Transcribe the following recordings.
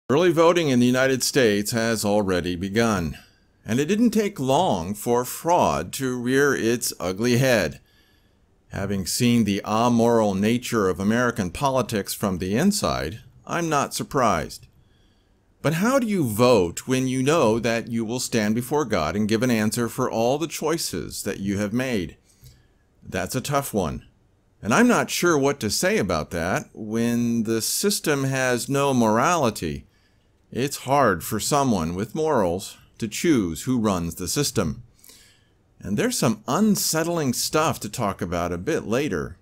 Early voting in the United States has already begun, and it didn't take long for fraud to rear its ugly head. Having seen the amoral nature of American politics from the inside, I'm not surprised. But how do you vote when you know that you will stand before God and give an answer for all the choices that you have made? That's a tough one. And I'm not sure what to say about that when the system has no morality. It's hard for someone with morals to choose who runs the system. And there's some unsettling stuff to talk about a bit later.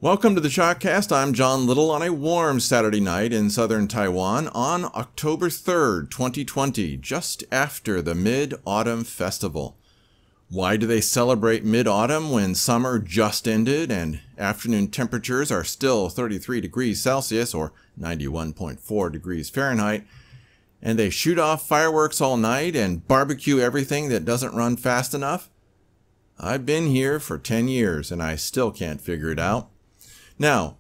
Welcome to the Shockcast. I'm John Little on a warm Saturday night in southern Taiwan on October 3rd, 2020, just after the Mid-Autumn Festival. Why do they celebrate mid-autumn when summer just ended and afternoon temperatures are still 33 degrees Celsius or 91.4 degrees Fahrenheit, and they shoot off fireworks all night and barbecue everything that doesn't run fast enough? I've been here for 10 years and I still can't figure it out. Now,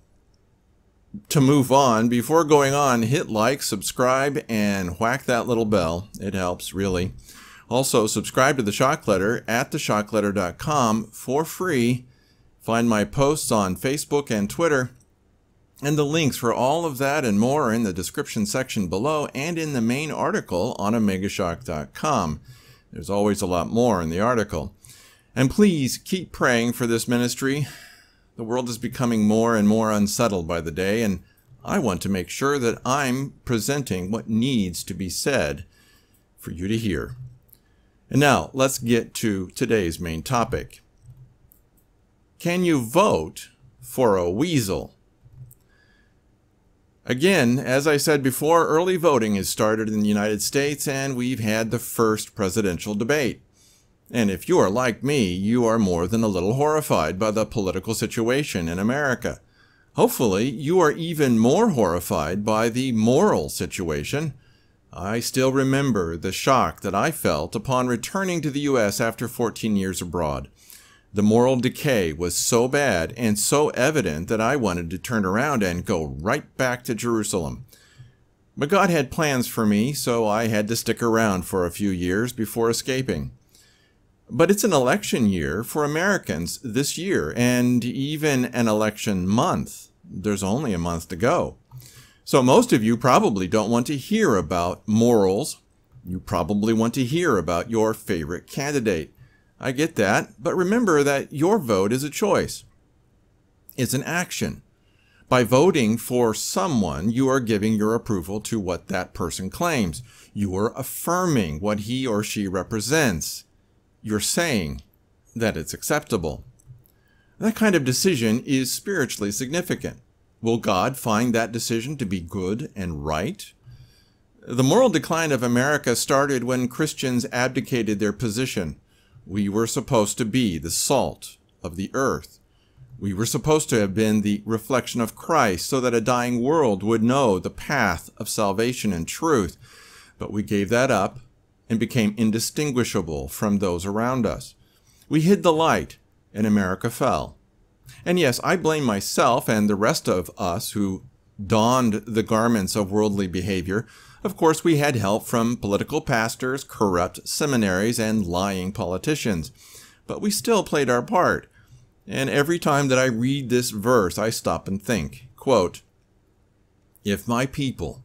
to move on, before going on, hit like, subscribe, and whack that little bell. It helps, really. Also, subscribe to the Shock Letter at theshockletter.com for free. Find my posts on Facebook and Twitter. And the links for all of that and more are in the description section below and in the main article on omegashock.com. There's always a lot more in the article. And please keep praying for this ministry. The world is becoming more and more unsettled by the day, and I want to make sure that I'm presenting what needs to be said for you to hear. And now, let's get to today's main topic. Can you vote for a weasel? Again, as I said before, early voting has started in the United States, and we've had the first presidential debate. And if you are like me, you are more than a little horrified by the political situation in America. Hopefully, you are even more horrified by the moral situation. I still remember the shock that I felt upon returning to the U.S. after 14 years abroad. The moral decay was so bad and so evident that I wanted to turn around and go right back to Jerusalem. But God had plans for me, so I had to stick around for a few years before escaping. But it's an election year for Americans this year, and even an election month. There's only a month to go. So most of you probably don't want to hear about morals. You probably want to hear about your favorite candidate. I get that, but remember that your vote is a choice. It's an action. By voting for someone, you are giving your approval to what that person claims. You are affirming what he or she represents. You're saying that it's acceptable. That kind of decision is spiritually significant. Will God find that decision to be good and right? The moral decline of America started when Christians abdicated their position. We were supposed to be the salt of the earth. We were supposed to have been the reflection of Christ so that a dying world would know the path of salvation and truth. But we gave that up and became indistinguishable from those around us. We hid the light, and America fell. And yes, I blame myself and the rest of us who donned the garments of worldly behavior. Of course, we had help from political pastors, corrupt seminaries, and lying politicians. But we still played our part. And every time that I read this verse, I stop and think, quote, "If my people,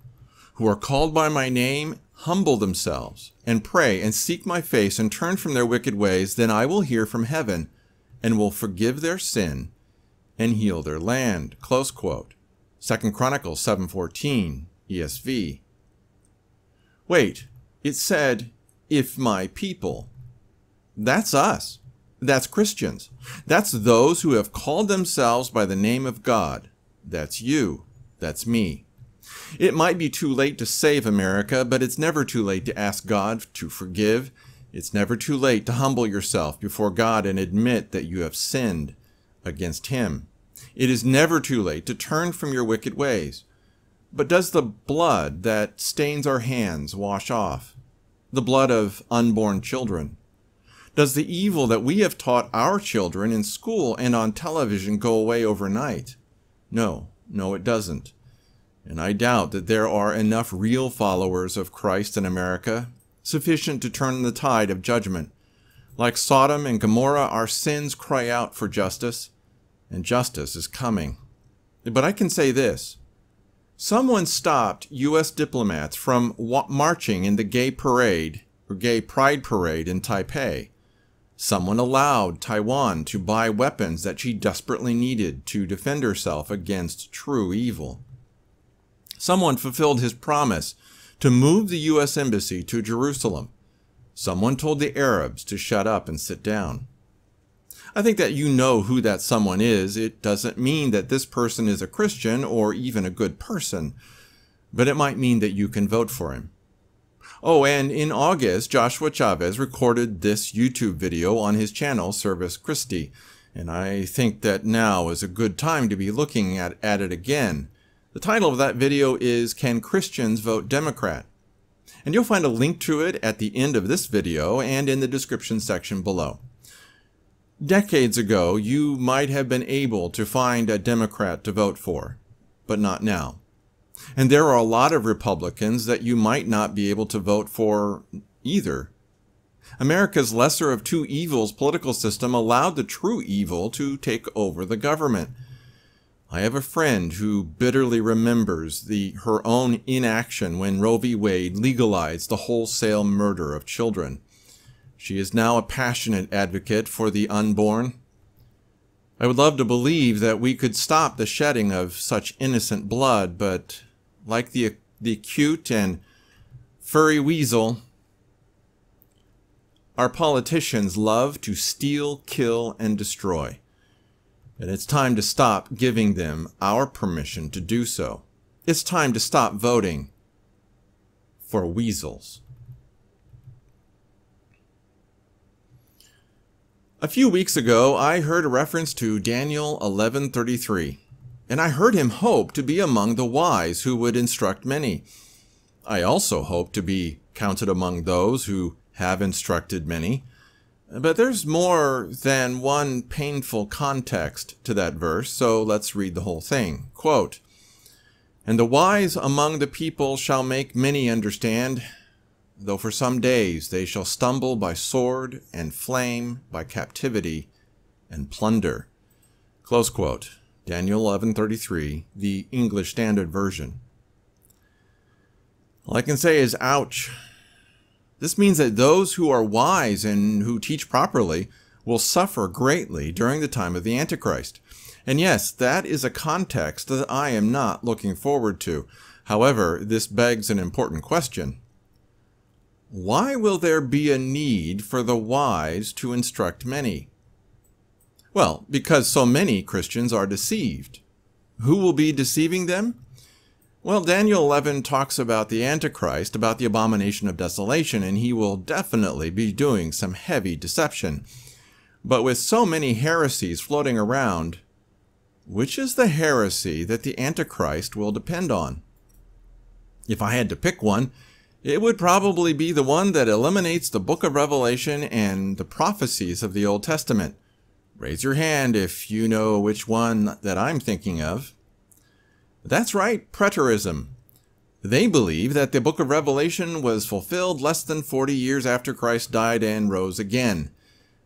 who are called by my name, humble themselves and pray and seek my face and turn from their wicked ways, then I will hear from heaven and will forgive their sin and heal their land." Close quote. 2 Chronicles 7:14, ESV. Wait, it said, "if my people." That's us. That's Christians. That's those who have called themselves by the name of God. That's you. That's me. It might be too late to save America, but it's never too late to ask God to forgive. It's never too late to humble yourself before God and admit that you have sinned against Him. It is never too late to turn from your wicked ways. But does the blood that stains our hands wash off? The blood of unborn children? Does the evil that we have taught our children in school and on television go away overnight? No, it doesn't. And I doubt that there are enough real followers of Christ in America, sufficient to turn the tide of judgment. Like Sodom and Gomorrah, our sins cry out for justice, and justice is coming. But I can say this. Someone stopped U.S. diplomats from marching in the gay parade, or gay pride parade in Taipei. Someone allowed Taiwan to buy weapons that she desperately needed to defend herself against true evil. Someone fulfilled his promise to move the U.S. Embassy to Jerusalem. Someone told the Arabs to shut up and sit down. I think that you know who that someone is. It doesn't mean that this person is a Christian or even a good person, but it might mean that you can vote for him. Oh, and in August, Joshua Chavez recorded this YouTube video on his channel, Service Christi, and I think that now is a good time to be looking at it again. The title of that video is, Can Christians Vote Democrat? And you'll find a link to it at the end of this video and in the description section below. Decades ago, you might have been able to find a Democrat to vote for, but not now. And there are a lot of Republicans that you might not be able to vote for either. America's lesser of two evils political system allowed the true evil to take over the government. I have a friend who bitterly remembers her own inaction when Roe v. Wade legalized the wholesale murder of children. She is now a passionate advocate for the unborn. I would love to believe that we could stop the shedding of such innocent blood, but like the cute and furry Weasel, our politicians love to steal, kill, and destroy. And it's time to stop giving them our permission to do so. It's time to stop voting for weasels. A few weeks ago, I heard a reference to Daniel 11:33, and I heard him hope to be among the wise who would instruct many. I also hope to be counted among those who have instructed many. But there's more than one painful context to that verse, so let's read the whole thing. Quote, And the wise among the people shall make many understand, though for some days they shall stumble by sword and flame, by captivity and plunder. Close quote. Daniel 11:33, the English Standard Version. All I can say is, ouch. This means that those who are wise and who teach properly will suffer greatly during the time of the Antichrist. And yes, that is a context that I am not looking forward to. However, this begs an important question. Why will there be a need for the wise to instruct many? Well, because so many Christians are deceived. Who will be deceiving them? Well, Daniel 11 talks about the Antichrist, about the abomination of desolation, and he will definitely be doing some heavy deception. But with so many heresies floating around, which is the heresy that the Antichrist will depend on? If I had to pick one, it would probably be the one that eliminates the book of Revelation and the prophecies of the Old Testament. Raise your hand if you know which one that I'm thinking of. That's right, preterism. They believe that the book of Revelation was fulfilled less than 40 years after Christ died and rose again.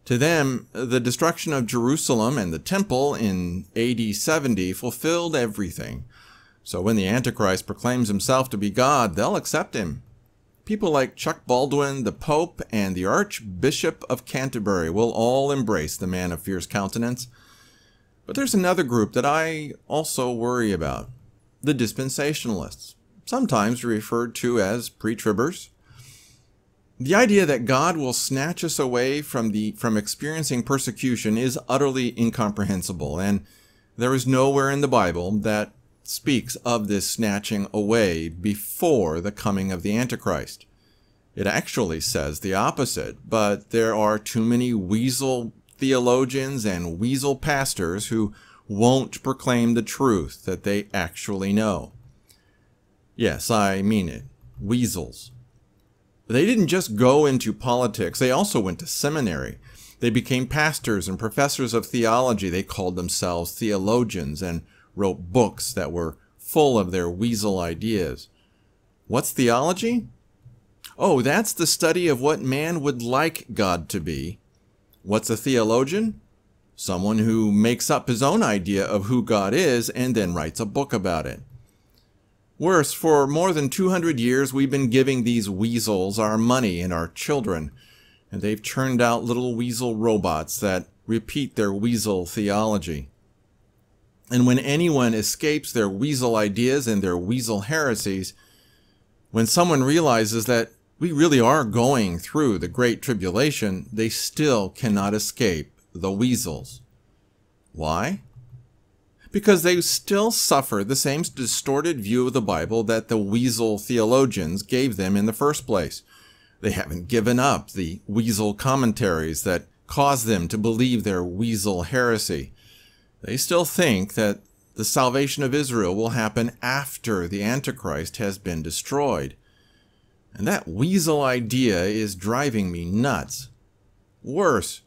To them, the destruction of Jerusalem and the temple in AD 70 fulfilled everything. So when the Antichrist proclaims himself to be God, they'll accept him. People like Chuck Baldwin, the Pope, and the Archbishop of Canterbury will all embrace the man of fierce countenance. But there's another group that I also worry about. The dispensationalists, sometimes referred to as pre-tribbers. The idea that God will snatch us away from experiencing persecution is utterly incomprehensible, and there is nowhere in the Bible that speaks of this snatching away before the coming of the Antichrist. It actually says the opposite, but there are too many weasel theologians and weasel pastors who won't proclaim the truth that they actually know. Yes, I mean it. Weasels. They didn't just go into politics, they also went to seminary. They became pastors and professors of theology. They called themselves theologians and wrote books that were full of their weasel ideas. What's theology? Oh, that's the study of what man would like God to be. What's a theologian? Someone who makes up his own idea of who God is and then writes a book about it. Worse, for more than 200 years we've been giving these weasels our money and our children, and they've churned out little weasel robots that repeat their weasel theology. And when anyone escapes their weasel ideas and their weasel heresies, when someone realizes that we really are going through the Great Tribulation, they still cannot escape the weasels. Why? Because they still suffer the same distorted view of the Bible that the weasel theologians gave them in the first place. They haven't given up the weasel commentaries that caused them to believe their weasel heresy. They still think that the salvation of Israel will happen after the Antichrist has been destroyed. And that weasel idea is driving me nuts. Worse,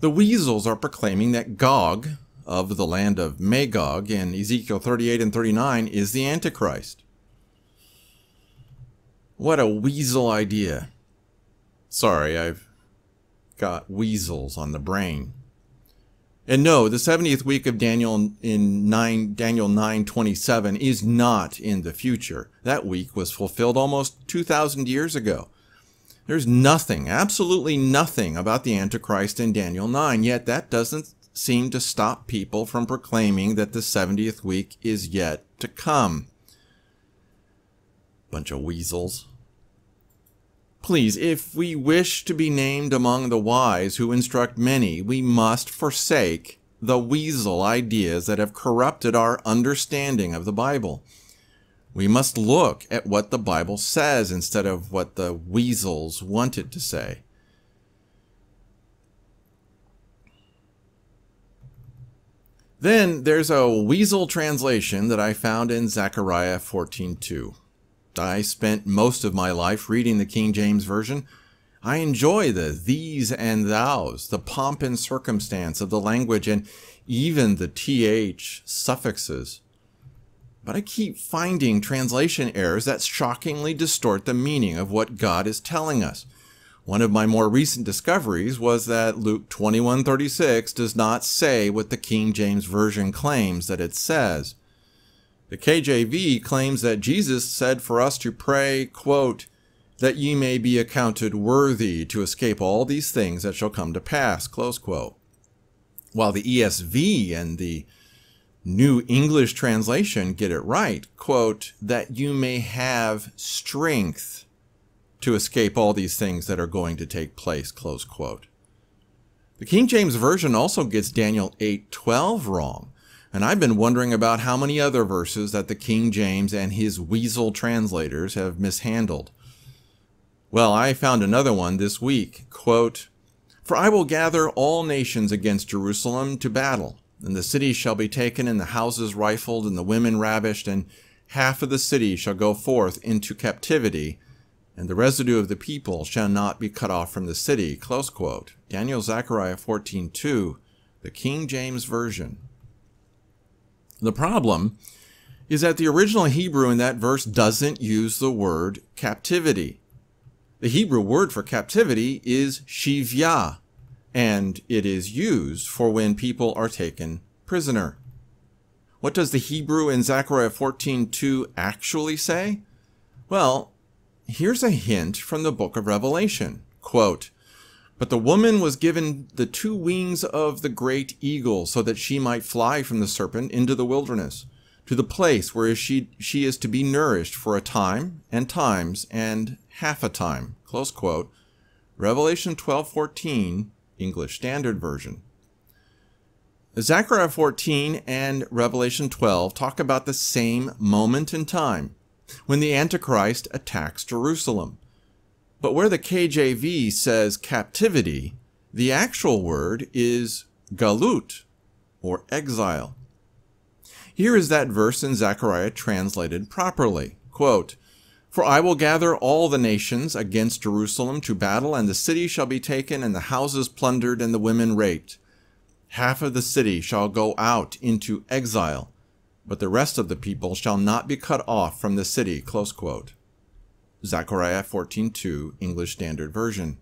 the weasels are proclaiming that Gog, of the land of Magog in Ezekiel 38 and 39, is the Antichrist. What a weasel idea. Sorry, I've got weasels on the brain. And no, the 70th week of Daniel in Daniel 9:27 is not in the future. That week was fulfilled almost 2,000 years ago. There's nothing, absolutely nothing about the Antichrist in Daniel 9, yet that doesn't seem to stop people from proclaiming that the 70th week is yet to come. Bunch of weasels. Please, if we wish to be named among the wise who instruct many, we must forsake the weasel ideas that have corrupted our understanding of the Bible. We must look at what the Bible says instead of what the weasels want it to say. Then there's a weasel translation that I found in Zechariah 14:2. I spent most of my life reading the King James Version. I enjoy the these and thous, the pomp and circumstance of the language, and even the th suffixes. But I keep finding translation errors that shockingly distort the meaning of what God is telling us. One of my more recent discoveries was that Luke 21:36 does not say what the King James Version claims that it says. The KJV claims that Jesus said for us to pray, quote, that ye may be accounted worthy to escape all these things that shall come to pass, close quote. While the ESV and the New English Translation get it right, quote, that you may have strength to escape all these things that are going to take place, close quote. The King James Version also gets Daniel 8:12 wrong. And I've been wondering about how many other verses that the King James and his weasel translators have mishandled. Well, I found another one this week, quote, for I will gather all nations against Jerusalem to battle, and the city shall be taken, and the houses rifled, and the women ravished, and half of the city shall go forth into captivity, and the residue of the people shall not be cut off from the city, close quote. Daniel Zechariah 14:2, the King James Version. The problem is that the original Hebrew in that verse doesn't use the word captivity. The Hebrew word for captivity is shivya, and it is used for when people are taken prisoner. What does the Hebrew in Zechariah 14:2 actually say? Well, here's a hint from the book of Revelation. Quote, but the woman was given the 2 wings of the great eagle, so that she might fly from the serpent into the wilderness, to the place where she is to be nourished for a time, and times, and half a time. Close quote. Revelation 12:14, English Standard Version. Zechariah 14 and Revelation 12 talk about the same moment in time, when the Antichrist attacks Jerusalem. But where the KJV says captivity, the actual word is galut, or exile. Here is that verse in Zechariah translated properly. Quote, for I will gather all the nations against Jerusalem to battle, and the city shall be taken, and the houses plundered, and the women raped. Half of the city shall go out into exile, but the rest of the people shall not be cut off from the city." Close quote. Zechariah 14:2, English Standard Version.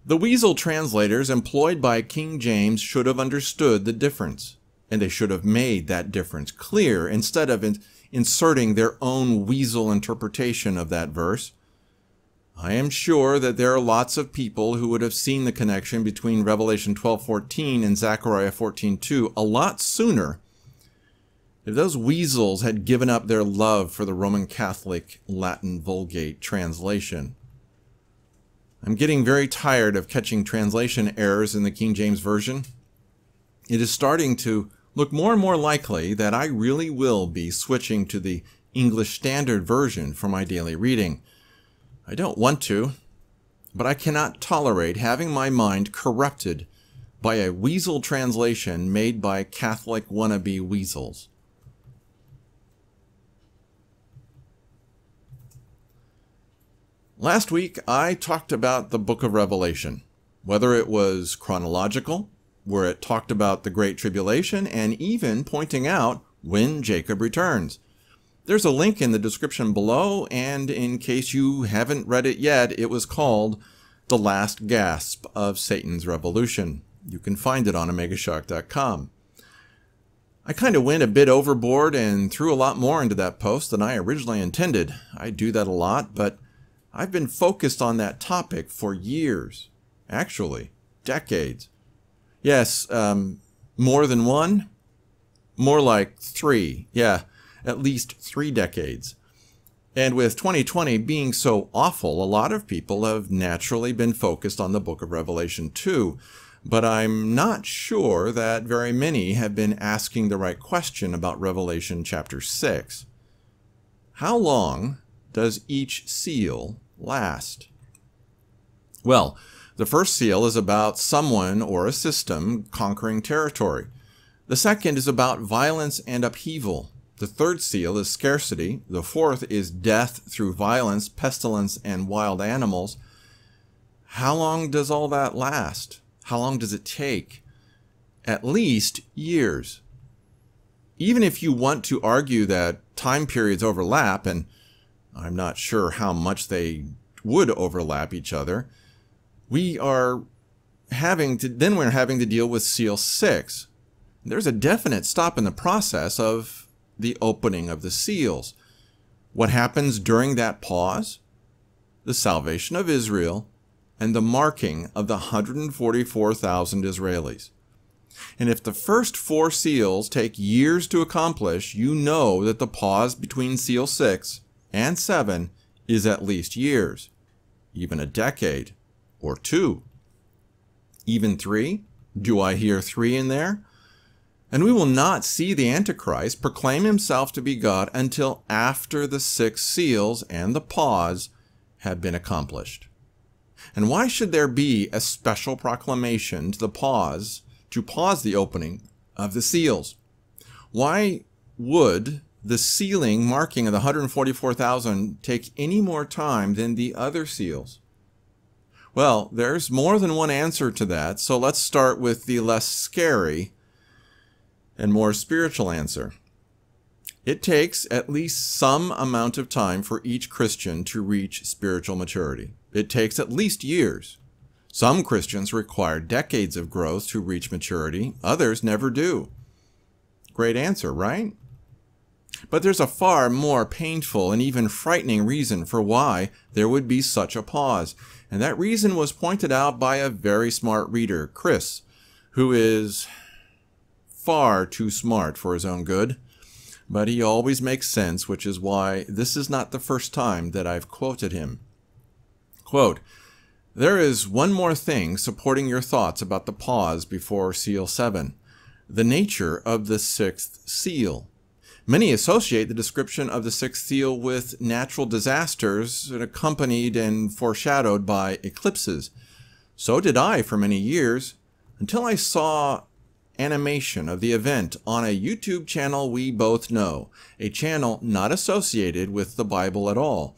The Weasel translators employed by King James should have understood the difference, and they should have made that difference clear instead of inserting their own Weasel interpretation of that verse. I am sure that there are lots of people who would have seen the connection between Revelation 12:14 and Zechariah 14:2 a lot sooner if those weasels had given up their love for the Roman Catholic Latin Vulgate translation. I'm getting very tired of catching translation errors in the King James Version. It is starting to look more and more likely that I really will be switching to the English Standard Version for my daily reading. I don't want to, but I cannot tolerate having my mind corrupted by a weasel translation made by Catholic wannabe weasels. Last week, I talked about the book of Revelation, whether it was chronological, where it talked about the Great Tribulation, and even pointing out when Jacob returns. There's a link in the description below, and in case you haven't read it yet, it was called The Last Gasp of Satan's Revolution. You can find it on omegashock.com. I kind of went a bit overboard and threw a lot more into that post than I originally intended. I do that a lot, but I've been focused on that topic for years. Actually, decades. Yes, more than one? More like 3. Yeah, at least 3 decades. And with 2020 being so awful, a lot of people have naturally been focused on the book of Revelation too. But I'm not sure that very many have been asking the right question about Revelation chapter 6. How long does each seal last? Well, the first seal is about someone or a system conquering territory. The second is about violence and upheaval. The third seal is scarcity. The fourth is death through violence, pestilence, and wild animals. How long does all that last? How long does it take? At least years. Even if you want to argue that time periods overlap, and I'm not sure how much they would overlap each other, we're having to deal with seal 6. There's a definite stop in the process of the opening of the seals. What happens during that pause? The salvation of Israel and the marking of the 144,000 Israelis. And if the first 4 seals take years to accomplish, you know that the pause between seal 6 and 7 is at least years, even a decade, or 2, even 3. Do I hear 3 in there? And we will not see the Antichrist proclaim himself to be God until after the 6 seals and the pause have been accomplished. And why should there be a special proclamation to pause the opening of the seals? Why would the sealing marking of the 144,000 take any more time than the other seals? Well, there's more than one answer to that, so let's start with the less scary and more spiritual answer. It takes at least some amount of time for each Christian to reach spiritual maturity. It takes at least years. Some Christians require decades of growth to reach maturity. Others never do. Great answer, right? But there's a far more painful and even frightening reason for why there would be such a pause. And that reason was pointed out by a very smart reader, Chris, who is far too smart for his own good. But he always makes sense, which is why this is not the first time that I've quoted him. Quote, "There is one more thing supporting your thoughts about the pause before seal 7, the nature of the 6th seal. Many associate the description of the 6th seal with natural disasters accompanied and foreshadowed by eclipses. So did I for many years, until I saw animation of the event on a YouTube channel we both know, a channel not associated with the Bible at all.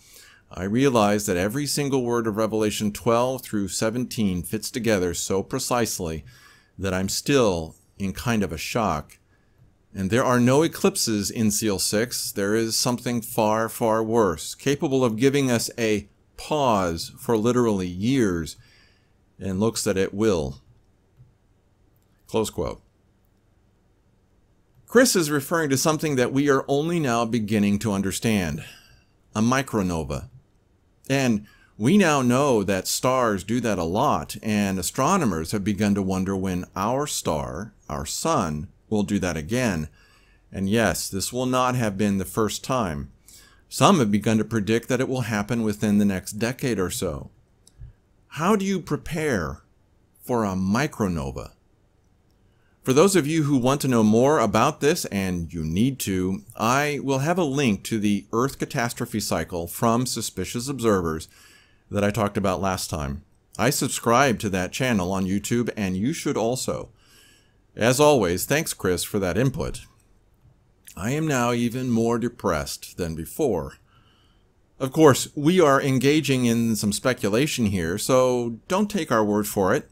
I realized that every single word of Revelation 12 through 17 fits together so precisely that I'm still in kind of a shock. And there are no eclipses in Seal 6. There is something far, far worse, capable of giving us a pause for literally years, and looks that it will. Close quote. Chris is referring to something that we are only now beginning to understand, a micronova. And we now know that stars do that a lot, and astronomers have begun to wonder when our star, our sun, will do that again. And yes, this will not have been the first time. Some have begun to predict that it will happen within the next decade or so. How do you prepare for a micronova? For those of you who want to know more about this, and you need to, I will have a link to the Earth catastrophe cycle from Suspicious Observers that I talked about last time. I subscribe to that channel on YouTube, and you should also. As always, thanks Chris for that input. I am now even more depressed than before. Of course, we are engaging in some speculation here, so don't take our word for it.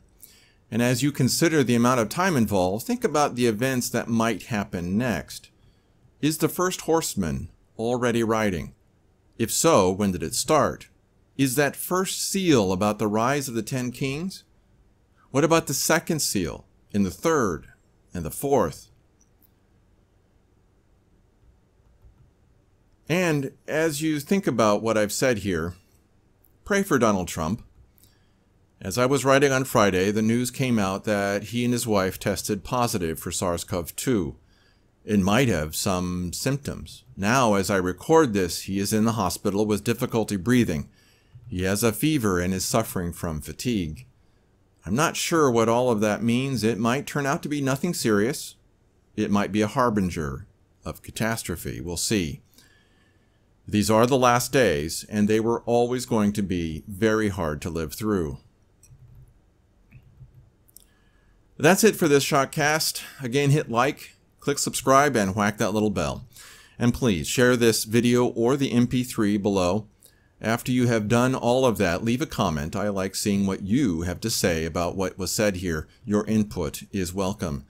And as you consider the amount of time involved, think about the events that might happen next. Is the first horseman already riding? If so, when did it start? Is that first seal about the rise of the 10 kings? What about the second seal, and the third, and the fourth? And as you think about what I've said here, pray for Donald Trump. As I was writing on Friday, the news came out that he and his wife tested positive for SARS-CoV-2. It might have some symptoms. Now, as I record this, he is in the hospital with difficulty breathing. He has a fever and is suffering from fatigue. I'm not sure what all of that means. It might turn out to be nothing serious. It might be a harbinger of catastrophe. We'll see. These are the last days, and they were always going to be very hard to live through. That's it for this Shockcast. Again, hit like, click subscribe, and whack that little bell. And please share this video or the MP3 below. After you have done all of that, leave a comment. I like seeing what you have to say about what was said here. Your input is welcome.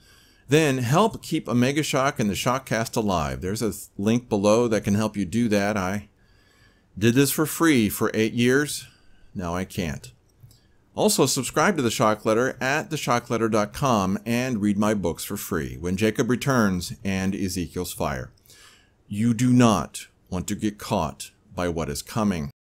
Then help keep Omega Shock and the Shockcast alive. There's a link below that can help you do that. I did this for free for 8 years. Now I can't. Also, subscribe to the Shock Letter at theshockletter.com and read my books for free, When Jacob Returns and Ezekiel's Fire. You do not want to get caught by what is coming.